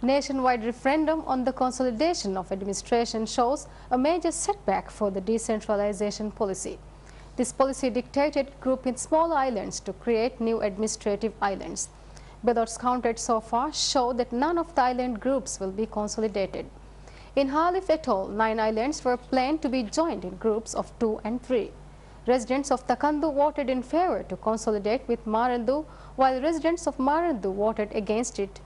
Nationwide referendum on the consolidation of administration shows a major setback for the decentralization policy. This policy dictated grouping small islands to create new administrative islands. Ballots counted so far show that none of the island groups will be consolidated. In Halif et al., 9 islands were planned to be joined in groups of 2 and 3. Residents of Takandu voted in favor to consolidate with Marandu, while residents of Marandu voted against it.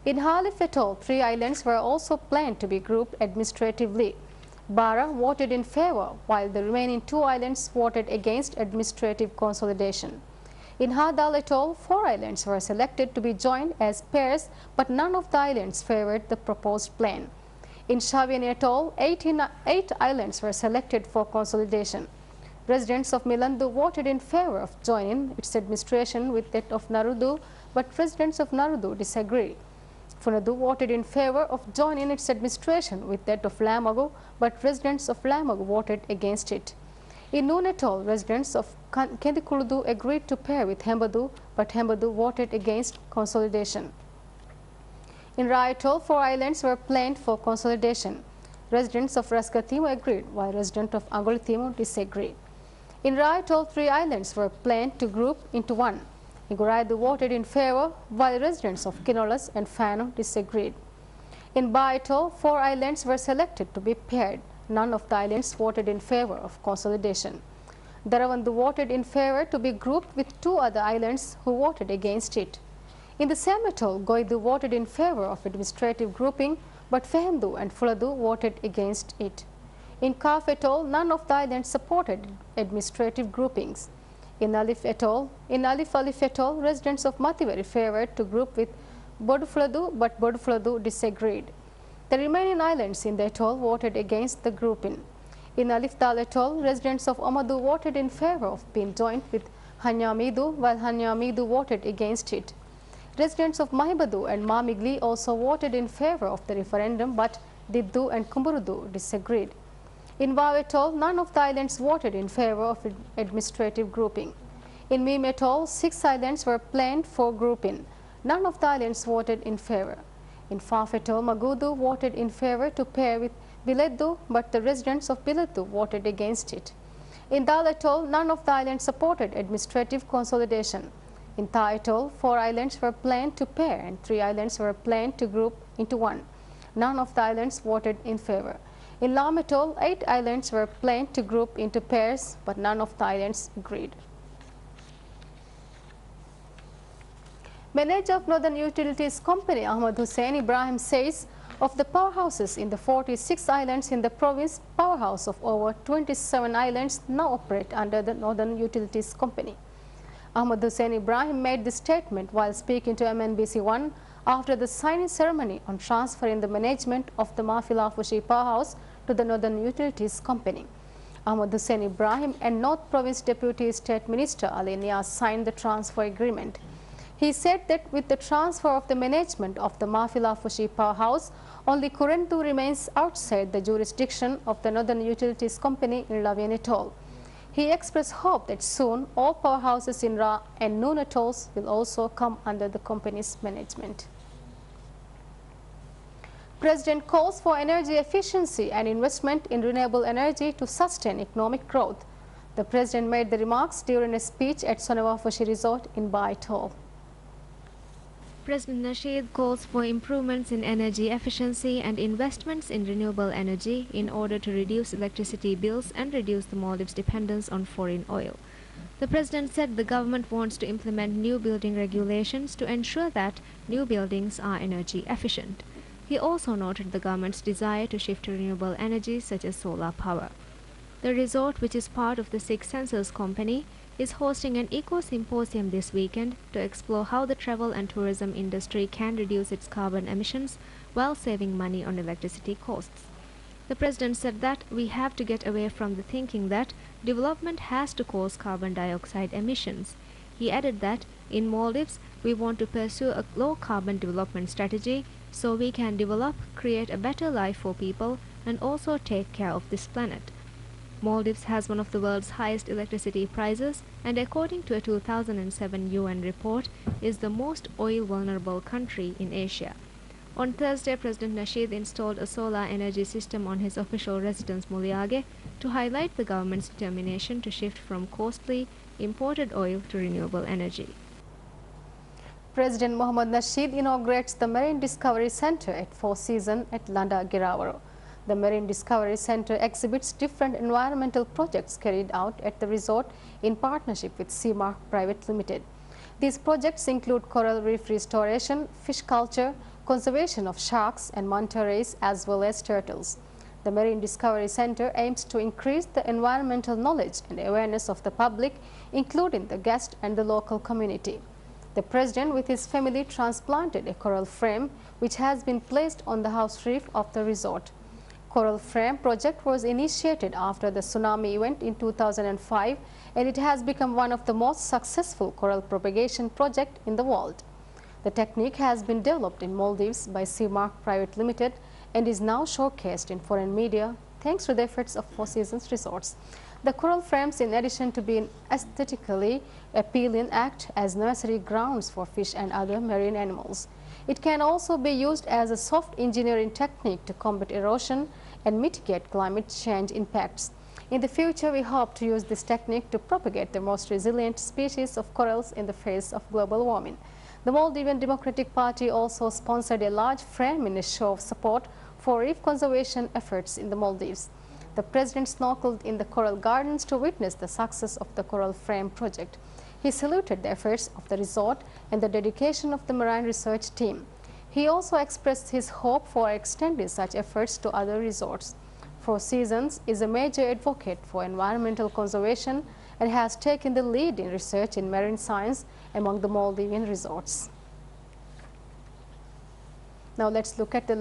In Halif et al., 3 islands were also planned to be grouped administratively. Bara voted in favor, while the remaining 2 islands voted against administrative consolidation. In Hadal et al., 4 islands were selected to be joined as pairs, but none of the islands favored the proposed plan. In Shavian et al., 8 islands were selected for consolidation. Residents of Milandu voted in favor of joining its administration with that of Narudu, but residents of Narudu disagreed. Funadu voted in favor of joining its administration with that of Lamagu, but residents of Lamagu voted against it. In Noon et al., residents of Kendikuludu agreed to pair with Hembadu, but Hembadu voted against consolidation. In Ra et al., 4 islands were planned for consolidation. Residents of Raskatimu agreed, while residents of Angolitimu disagreed. In Ra et al., 3 islands were planned to group into 1. Igoraidu voted in favor, while residents of Kinolas and Fano disagreed. In Ba et al., 4 islands were selected to be paired. None of the islands voted in favor of consolidation. Daravandu voted in favor to be grouped with 2 other islands who voted against it. In the same atoll, Goidu voted in favor of administrative grouping, but Fehendu and Fuladu voted against it. In Kaf atoll, none of the islands supported administrative groupings. In Alif atoll, Alif atoll, residents of Mativeri favored to group with Bodufuladu, but Bodufuladu disagreed. The remaining islands in the atoll voted against the grouping. In Alif Dal atoll, residents of Omadu voted in favor of being joined with Hanyamidu, while Hanyamidu voted against it. Residents of Mahibadu and Mamigli also voted in favor of the referendum, but Diddu and Kumburudu disagreed. In Vav atoll, none of the islands voted in favor of administrative grouping. In Mim atoll, 6 islands were planned for grouping. None of the islands voted in favor. In Faf atoll, Magudu voted in favor to pair with Bileddu, but the residents of Bileddu voted against it. In Dal atoll, none of the islands supported administrative consolidation. In Ta atoll, 4 islands were planned to pair and 3 islands were planned to group into 1. None of the islands voted in favor. In Lam atoll, 8 islands were planned to group into pairs, but none of the islands agreed. Manager of Northern Utilities Company Ahmad Hussain Ibrahim says of the powerhouses in the 46 islands in the province, powerhouse of over 27 islands now operate under the Northern Utilities Company. Ahmad Hussain Ibrahim made this statement while speaking to mnbc-1 after the signing ceremony on transferring the management of the Mafilafushi powerhouse to the Northern Utilities Company. Ahmad Hussain Ibrahim and North Province Deputy State Minister Ali Niaz signed the transfer agreement. He said that with the transfer of the management of the Mafilafushi powerhouse, only Kurentu remains outside the jurisdiction of the Northern Utilities Company in Lavian atoll. He expressed hope that soon all powerhouses in Ra and Noon atolls will also come under the company's management. President calls for energy efficiency and investment in renewable energy to sustain economic growth. The President made the remarks during a speech at Sonewafushi Resort in Ba atoll. President Nasheed calls for improvements in energy efficiency and investments in renewable energy in order to reduce electricity bills and reduce the Maldives' dependence on foreign oil. The President said the government wants to implement new building regulations to ensure that new buildings are energy efficient. He also noted the government's desire to shift to renewable energy such as solar power. The resort, which is part of the Six Senses Company, is hosting an eco-symposium this weekend to explore how the travel and tourism industry can reduce its carbon emissions while saving money on electricity costs. The President said that we have to get away from the thinking that development has to cause carbon dioxide emissions. He added that in Maldives, we want to pursue a low-carbon development strategy so we can develop, create a better life for people and also take care of this planet. Maldives has one of the world's highest electricity prices and according to a 2007 UN report is the most oil vulnerable country in Asia. On Thursday, President Nasheed installed a solar energy system on his official residence Muliage to highlight the government's determination to shift from costly imported oil to renewable energy. President Mohammad Nasheed inaugurates the Marine Discovery Center at Four Seasons at Landa Girawaro. The Marine Discovery Center exhibits different environmental projects carried out at the resort in partnership with Seamark Private Limited. These projects include coral reef restoration, fish culture, conservation of sharks and manta rays as well as turtles. The Marine Discovery Center aims to increase the environmental knowledge and awareness of the public, including the guests and the local community. The President with his family transplanted a coral frame which has been placed on the house reef of the resort. Coral Frame project was initiated after the tsunami event in 2005 and it has become one of the most successful coral propagation projects in the world. The technique has been developed in Maldives by Seamark Private Limited and is now showcased in foreign media thanks to the efforts of Four Seasons Resorts. The coral frames, in addition to being aesthetically appealing, act as nursery grounds for fish and other marine animals. It can also be used as a soft engineering technique to combat erosion and mitigate climate change impacts. In the future, we hope to use this technique to propagate the most resilient species of corals in the face of global warming. The Maldivian Democratic Party also sponsored a large frame in a show of support for reef conservation efforts in the Maldives. The President snorkeled in the coral gardens to witness the success of the Coral Frame project. He saluted the efforts of the resort and the dedication of the marine research team. He also expressed his hope for extending such efforts to other resorts. Four Seasons is a major advocate for environmental conservation and has taken the lead in research in marine science among the Maldivian resorts. Now let's look at the